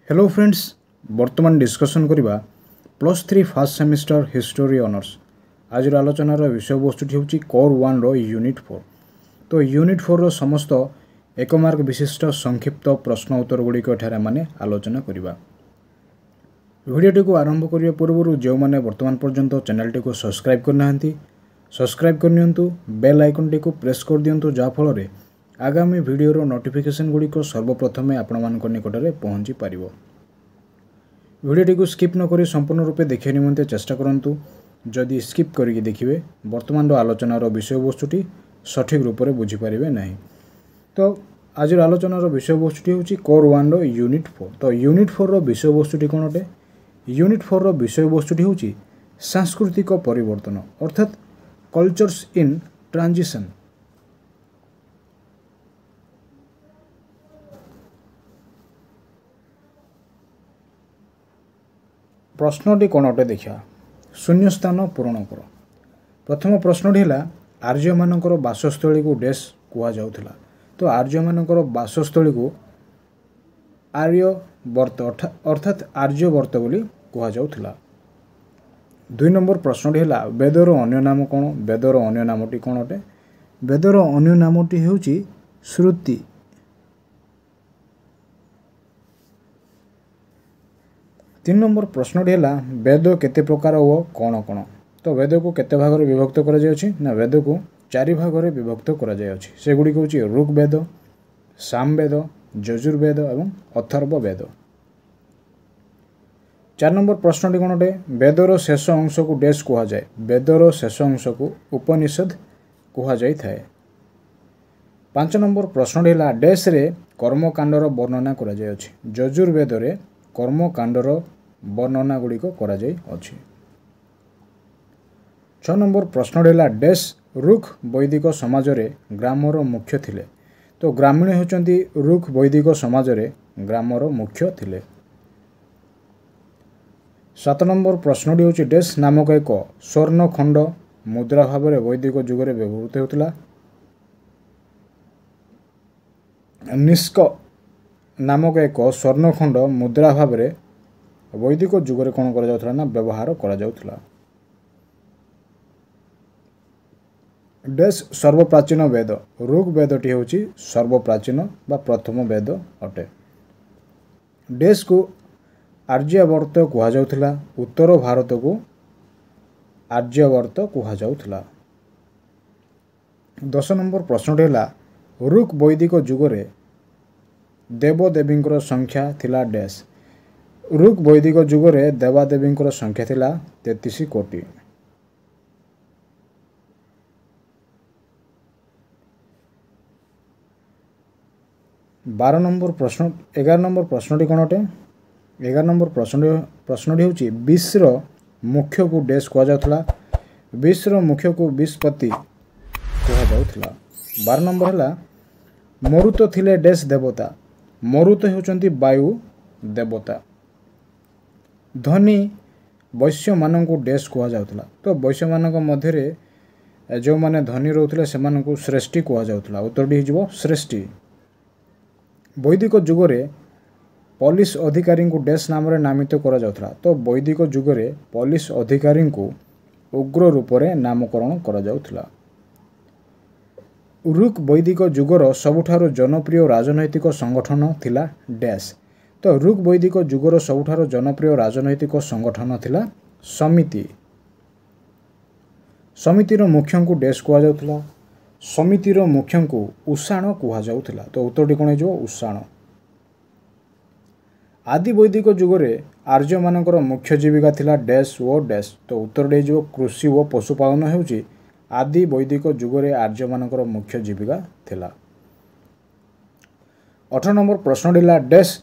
Hello friends वर्तमान discussion करवा +3 first semester history honours आज आलोचनार विषय वस्तुटी हूँ कोर 1 रो यूनिट 4। तो यूनिट 4 रो समस्त एक मार्क विशिष्ट संक्षिप्त प्रश्न उत्तर गुड़िक एठारे माने आलोचना करवा। वीडियोटी को आरंभ करने पूर्व जो मैंने वर्तमान पर्यंत चैनल को सब्सक्राइब करना सब्सक्राइब करनियंतु बेल आइकन टी को प्रेस कर दियंतु जाफल आगामी वीडियोर नोटिफिकेशन गुड़िक सर्वप्रथमे आपण मानक निकटरे पहुँची पारिबो। वीडियोटी को स्किप न करी संपूर्ण रूपे देखिया निमंते चेष्टा करंतु। जदि स्किप करिक देखिबे वर्तमान आलोचनार विषय वस्तुटी सठिक रूप से बुझी पारिबे नहीं। तो आज आलोचनार विषय वस्तुटी होची कोर 1 रो यूनिट 4। तो यूनिट 4 रो विषय वस्तुटी कोन अटे? यूनिट 4 रो विषय वस्तुटी होची सांस्कृतिक परिवर्तन अर्थात कल्चर्स इन ट्रांजिशन। प्रश्नटी कौन अटे देखा शून्य स्थान पूरण कर। प्रथम प्रश्नटी है आर्य मानकर बासस्थली को डैश कुआ जाउथला। तो आर्य मानकर बासस्थली को आर्यवर्त अर्थात आर्यवर्त बोली कुआ जाउथला। 2 नंबर प्रश्नटी है वेदर अन्य नाम कौन? वेदर अन्य नामटी कौन अटे? वेदर अन्य नामटी हेउची श्रुति। 3 नंबर प्रश्नटी है वेद केते प्रकार ओ कौन कौन? तो वेद को केते भाग में विभक्त करा जाय अछि ना वेद को 4 भाग में विभक्त करा जाय अछि। से गुडी को होची ऋग्वेद, सामवेद, यजुर्वेद एवं अथर्व वेद। 4 नंबर प्रश्नटी कौन अटे? वेदर शेष अंश को डैश कुहा जाए। वेदर शेष अंश को उपनिषद कुहा जाय थाए। 5 नंबर प्रश्नटी है डैश रे कर्मकांडर वर्णना करा जाय अछि। यजुर्वेद रे कर्मकांडर वर्णना गुड़िक करा जाय अछि। 6 नंबर प्रश्न है डैश रुख वैदिक समाज रे ग्रामर मुख्य थिले। तो ग्रामीण होचंती रुख वैदिक समाज रे ग्रामर मुख्य थिले। 7 नंबर प्रश्नटी होची डैश नामक एक स्वर्णखंड मुद्रा भाव में वैदिक जुग में व्यवहृत होता। निष्क नामक एक स्वर्णखंड मुद्रा भाव में वैदिक जुग में कौन करा ना व्यवहार करा जाउथला। डैश सर्वप्राचीन वेद। ऋग्वेदटी होची सर्वप्राचीन बा प्रथम वेद अटे। डैश को आर्यावर्त कुहा जाउथला। उत्तर भारत को आर्यावर्त कुहा जाउथला। 10 नंबर प्रश्न है ऋग वैदिक जुग में देवदेवी संख्या थिला डैश। ऋग वैदिक जुग में देवादेवी संख्या थिला 33 कोटी। 12 नंबर प्रश्न 11 नंबर प्रश्नटी कौन अटे? 11 नंबर प्रश्नटी होची विश्र मुख्य को डैश कुआ जाउथला। विश्र मुख्य को विस्पति कुआ जाउथला। 12 नंबर है मरुत थिले डैश देवता। मरुत होचंती वायु देवता। धनी वैश्य मानक डैश कुआ जाउथला। तो वैश्य मानक मध्य जो माने धनी रोथले से मानक श्रेष्ठी कुआ जाउथला। उत्तरटी हिजबो श्रेष्ठी। वैदिक जुग में पुलिस अधिकारी को डैश नाम रे नामित करा जाउथला। तो वैदिक जुग में पुलिस अधिकारी को उग्र रूप में नामकरण करा जाउथला। ऋग वैदिक जुगर सबुठारो जनप्रिय राजनैतिक संगठन थिला डैश। तो ऋग वैदिक जुगर सबुठारो जनप्रिय राजनैतिक संगठन थिला समिति। समितिर मुख्य को डैश कुआ जाउथला। समितिर मुख्य को उषाण कुहा जाउथला। तो उत्तरटी कौन हो? उषाण। आदि वैदिक जुग में आर्य मानकर मुख्य जीविका थिला डैश ओ डैश। तो उत्तरटी हो कृषि और पशुपालन होउची आदि वैदिक जुग में आर्य मानकर मुख्य जीविका थिला। 18 नंबर प्रश्न है डैश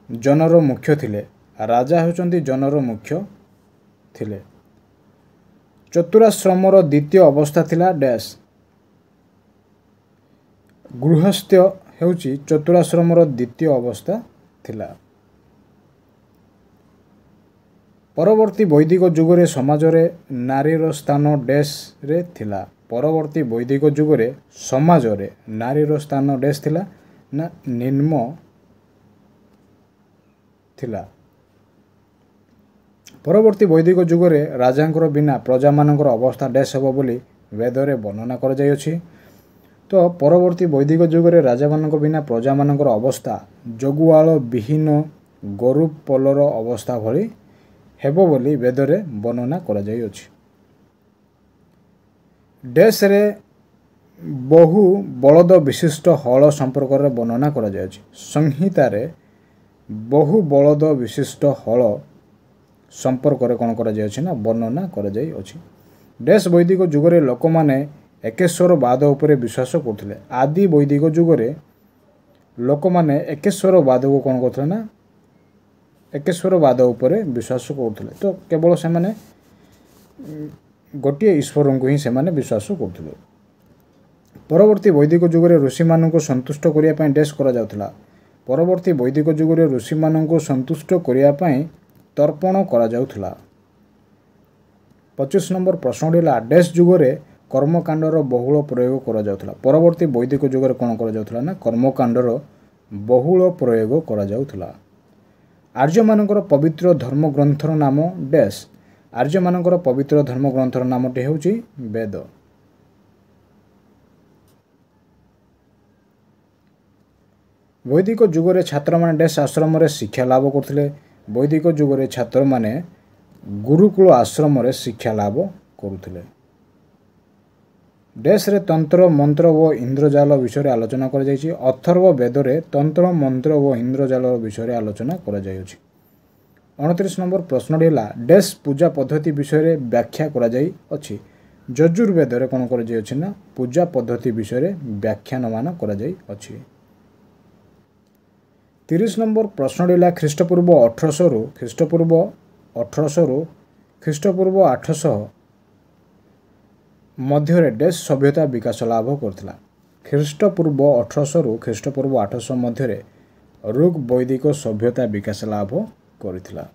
जनर मुख्य थिले। राजा होचंती जनर मुख्य थिले। चतुराश्रमर द्वितीय अवस्था थिला डैश। गृहस्थ्य हेउची चतुराश्रमर द्वितीय अवस्था थिला। परवर्ती वैदिक जुग में समाज रे नारीर स्थान डैश रे थिला। परवर्ती वैदिक जुग में समाज रे नारीर स्थान डैश थिला ना निम्न थिला। परवर्ती वैदिक जुगरे राजांकर बिना प्रजामानंकर अवस्था डैश हेबो बोली वेदरे वर्णना कर जाइअछि। तो परवर्ती वैदिक जुगरे राजा मानक बिना प्रजा मानकर अवस्था जगुआल विहीन गोरु पलर अवस्था भली हेबो बोली वेदरे वर्णना कर जाइअछि। डैश रे बहु बलद विशिष्ट हल संपर्क रे वर्णना कर जाइअछि। संहिता रे बहु बलद विशिष्ट हल संपर्क रे कोन कर जाइअछि ना वर्णना कर जाइअछि। डैश वैदिक जुगरे लोक माने एकेश्वरवाद उपरे विश्वास करथिले। आदि वैदिक जुगरे लोक माने एकेश्वरवाद को कोन करथिले ना एकेश्वरवाद उपरे विश्वास करथिले। तो केवल से माने गोटे ईश्वर को ही से माने विश्वास करथिले। परवर्ती वैदिक जुगरे ऋषि मानक संतुष्ट करिया पय डैश करा जाउथला। परवर्ती वैदिक जुगरे ऋषि मानक संतुष्ट करिया पय तर्पण करा जाउथला। 25 नंबर प्रश्न दिला डैश जुगरे कर्मकांडर बहुल प्रयोग करा जाउथला। परवर्ती वैदिक जुगरे कोन करा जाउथला ना कर्मकांडर बहुल प्रयोग करा जाउथला। आर्य मानकर पवित्र धर्म ग्रंथर नाम डैश। आर्य मानकर पवित्र धर्म ग्रंथर नामटी हेउची वेद। वैदिक जुगरे छात्र माने डैश आश्रम रे शिक्षा लाभ करथिले। वैदिक जुगरे छात्र माने गुरुकुल आश्रम रे शिक्षा लाभ करुथिले। डैश रे तंत्र मंत्र व इंद्रजाल विषय आलोचना कर जायछि। अथर्व वेद रे तंत्र मंत्र व इंद्रजाल विषय आलोचना कर जायछि। 29 नंबर प्रश्न दिला डैश पूजा पद्धति विषय रे व्याख्या करा जाई अछि। यजुर्वेद रे कोन कर जाय अछि ना पूजा पद्धति विषय रे व्याख्यान मान करा जाई अछि। 30 नंबर प्रश्न दिला ख्रीष्टपूर्व 1800 रु ख्रीष्टपूर्व 800 मध्य डैश सभ्यता विकास लाभ करथिला। ख्रीष्टपूर्व 1800 रु ख्रीष्टपूर्व 800 मध्य ऋग वैदिक सभ्यता विकास लाभ करथिला।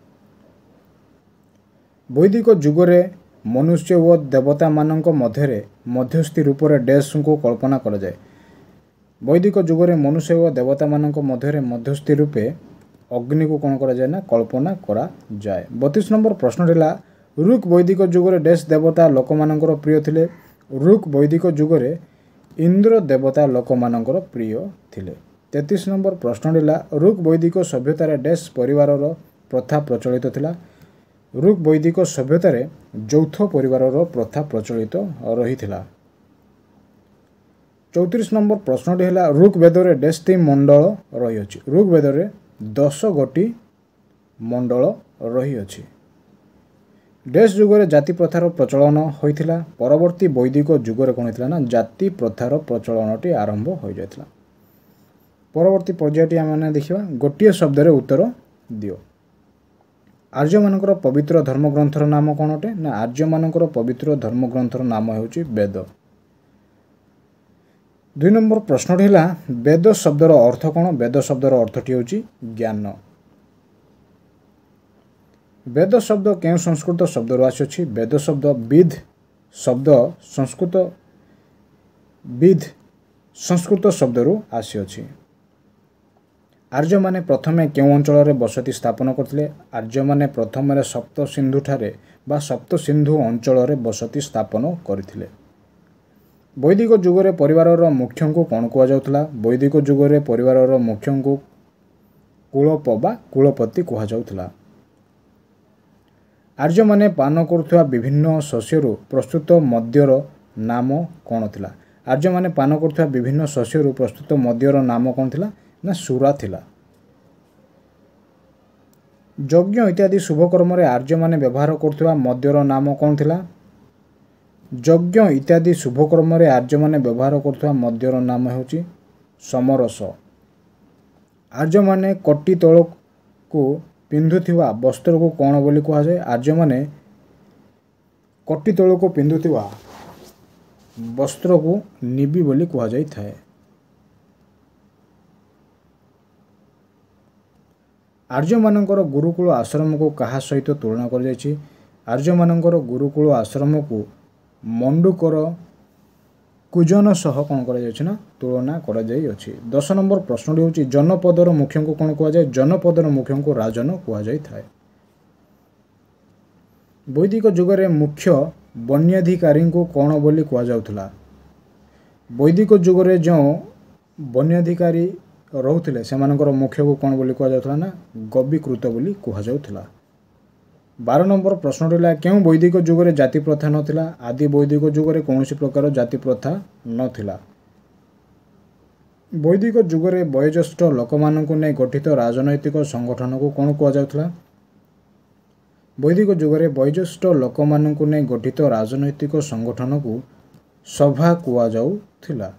वैदिक जुगरे मनुष्य व देवता मानक मध्य मध्यस्थी रूप रे डैश को कल्पना करा जाय। वैदिक जुगरे मनुष्य व देवता मानक मध्य मध्यस्थी रूपे अग्नि को कौन करा जाए ना कल्पना करा जाए। 32 नंबर प्रश्न दिला ऋग वैदिक जुगरे डैश देवता लोक मानकर प्रिय थिले। ऋग वैदिक जुगरे इंद्र देवता लोक मानकर प्रिय थिले। 33 नंबर प्रश्न दिला ऋग वैदिक सभ्यतार डैश परिवार प्रथा प्रचलित थिला। ऋग वैदिक सभ्यतार यौथ परिवार प्रथा प्रचलित रही थिला। 34 नंबर प्रश्न है ऋग वेदरे डैश टी मंडल रही अछि। ऋग वेदरे 10 गोटी मंडल रही अछि। डैश जुगरे जाति प्रथार प्रचलन होइथिला। परवर्ती वैदिक जुगरे कोन होइथिला ना जाति प्रथार प्रचलनटी आरंभ हो जाइथिला। परवर्ती पर्यायटी आमे देखिबा गोटिए शब्द रे उत्तर दियो। आर्य मानकर पवित्र धर्मग्रंथर नाम कोन अटे ना आर्य मानकर पवित्र धर्मग्रंथर नाम हेउची वेद। 2 नंबर प्रश्न है वेद शब्दर अर्थ कौन। वेद शब्दर अर्थटी होची ज्ञान। वेद शब्द क्यों संस्कृत शब्द आसी। वेद शब्द विद शब्द संस्कृत शब्द आसी अछि। आर्य माने प्रथमे क्यों अंचल रे बसति स्थापन करथिले। आर्य माने प्रथम सप्त सिंधु ठारे बा सप्त सिंधु अंचल रे बसति स्थापन करथिले। वैदिक जुगरे परिवार मुख्य को कौन कह जाउथला। वैदिक जुगरे परिवार मुख्य को कुलप बा कुलपति कह जाउथला। आर्य माने पान करुवा विभिन्न शस्यरु प्रस्तुत मद्यर नाम कौन थिला। आर्य माने पान करुवा विभिन्न शस्यरु प्रस्तुत मद्यर नाम कौन थिला ना सुरा थिला। यज्ञ इत्यादि शुभ कर्म रे आर्य माने व्यवहार करुवा मद्यर नाम कौन थिला। यज्ञ इत्यादि शुभ कर्म रे आर्य माने व्यवहार करुवा मद्यर नाम हेउची समरस। आर्य माने कटी तल को पिंधुथिवा वस्त्र को कौन बोली कहा जाए। आर्य माने कटी तल को पिंधुथिवा वस्त्र को निबी बोली कहा जाई थाए। आर्य मानकर गुरुकुल आश्रम को कहा सहित तुलना कर जायछि। आर्य मानकर गुरुकुल आश्रम को मंडूकर କୁଜନ ସହ କ'ଣ କରାଯାଇଛି ନା ତୁଳନା କରାଯାଇଅଛି। 10 ନମ୍ବର ପ୍ରଶ୍ନଟି ହେଉଛି ଜନପଦର ମୁଖ୍ୟଙ୍କୁ କ'ଣ କୁହାଯାଏ? ଜନପଦର ମୁଖ୍ୟଙ୍କୁ ରାଜନ କୁହାଯାଇଥାଏ। ବୈଦିକ ଯୁଗରେ ମୁଖ୍ୟ ବନ୍ୟାଧିକାରୀଙ୍କୁ କ'ଣ ବୋଲି କୁହାଯାଉଥିଲା? ବୈଦିକ ଯୁଗରେ ଯେଉଁ ବନ୍ୟାଧିକାରୀ ରହୁଥିଲେ ସେମାନଙ୍କର ମୁଖ୍ୟକୁ କ'ଣ ବୋଲି କୁହାଯାଉଥିଲା ନା ଗବିକୃତ ବୋଲି କୁହାଯାଉଥିଲା। 12 ନମ୍ବର ପ୍ରଶ୍ନଟି ହେଲା କେଉଁ ବୈଦିକ ଯୁଗରେ ଜାତି ପ୍ରଥା ନଥିଲା? ଆଦି ବୈଦିକ ଯୁଗରେ କୌଣସି ପ୍ରକାର ଜାତି ପ୍ରଥା ନଥିଲା। ବୈଦିକ ଯୁଗରେ ବୟୋଜ୍ୟେଷ୍ଠ ଲୋକମାନଙ୍କୁ ନେଇ ଗଠିତ ରାଜନୈତିକ ସଂଗଠନକୁ କ'ଣ କୁହାଯାଉଥିଲା? ବୈଦିକ ଯୁଗରେ ବୟୋଜ୍ୟେଷ୍ଠ ଲୋକମାନଙ୍କୁ ନେଇ ଗଠିତ ରାଜନୈତିକ ସଂଗଠନକୁ ସଭା କୁହାଯାଉଥିଲା।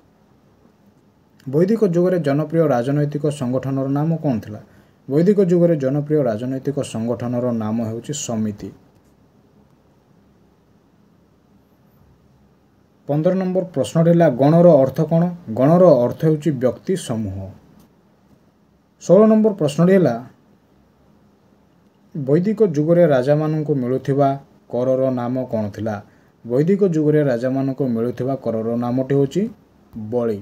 ବୈଦିକ ଯୁଗରେ ଜନପ୍ରିୟ ରାଜନୈତିକ ସଂଗଠନର ନାମ କ'ଣ ଥିଲା? ବୈଦିକ ଯୁଗରେ ଜନପ୍ରିୟ ରାଜନୈତିକ ସଂଗଠନର ନାମ ହେଉଛି ସମିତି। 15 ନମ୍ବର ପ୍ରଶ୍ନଟି ହେଲା ଗଣର ଅର୍ଥ କ'ଣ? ଗଣର ଅର୍ଥ ହେଉଛି ବ୍ୟକ୍ତି ସମୂହ। 16 ନମ୍ବର ପ୍ରଶ୍ନଟି ହେଲା ବୈଦିକ ଯୁଗରେ ରାଜାମାନଙ୍କୁ ମିଳୁଥିବା କରର ନାମ କ'ଣ ଥିଲା? ବୈଦିକ ଯୁଗରେ ରାଜାମାନଙ୍କୁ ମିଳୁଥିବା କରର ନାମଟି ହେଉଛି ବଳି।